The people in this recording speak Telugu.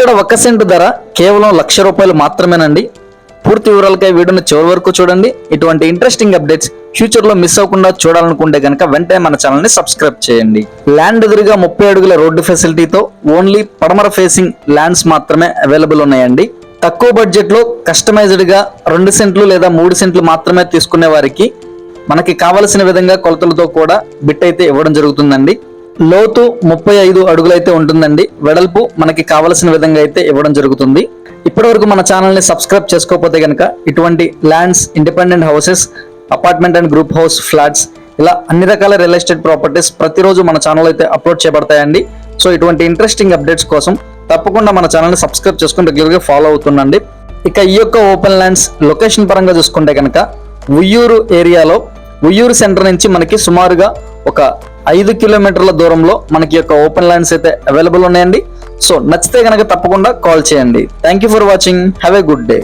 ఇక్కడ 1 సెంటు ధర కేవలం ₹1,00,000 మాత్రమేనండి. పూర్తి వివరాలకై వీడియోని చివరి వరకు చూడండి. ఇటువంటి ఇంట్రెస్టింగ్ అప్డేట్స్ ఫ్యూచర్ లో మిస్ అవ్వకుండా చూడాలనుకుంటే కనుక వెంటనే మన ఛానల్ ని సబ్స్క్రైబ్ చేయండి. ల్యాండ్ ఎదురుగా 30 అడుగుల రోడ్డు ఫెసిలిటీతో ఓన్లీ పడమర ఫేసింగ్ ల్యాండ్స్ మాత్రమే అవైలబుల్ ఉన్నాయండి. తక్కువ బడ్జెట్ లో కస్టమైజ్డ్ గా 2 సెంట్లు లేదా 3 సెంట్లు మాత్రమే తీసుకునే వారికి మనకి కావలసిన విధంగా కొలతలతో కూడా బిట్ అయితే ఇవ్వడం జరుగుతుందండి. లోతు 35 అడుగులైతే ఉంటుందండి. వెడల్పు మనకి కావలసిన విధంగా అయితే ఇవ్వడం జరుగుతుంది. ఇప్పటి వరకు మన ఛానల్ ని సబ్స్క్రైబ్ చేసుకోకపోతే కనుక ఇటువంటి lands, independent houses, apartment and group house flats, ఇలా అన్ని రకాల రియల్ ఎస్టేట్ ప్రాపర్టీస్ ప్రతిరోజు మన ఛానల్ అయితే అప్లోడ్ చేయబడతాయండి. సో ఇటువంటి ఇంట్రెస్టింగ్ అప్డేట్స్ కోసం తప్పకుండా మన ఛానల్ ని సబ్స్క్రైబ్ చేసుకుని రెగ్యులర్ గా ఫాలో అవుతుండండి. ఇక ఈ యొక్క ఓపెన్ ల్యాండ్స్ లొకేషన్ పరంగా చూసుకుంటే కనుక ఉయ్యూరు ఏరియాలో, ఉయ్యూరు సెంటర్ నుంచి మనకి సుమారుగా ఒక 5 కిలోమీటర్ల దూరంలో మనకి యొక్క ఓపెన్ ల్యాండ్స్ అయితే అవైలబుల్ ఉన్నాయండి. సో నచ్చితే కనుక తప్పకుండా కాల్ చేయండి. Thank you for watching. Have a good day.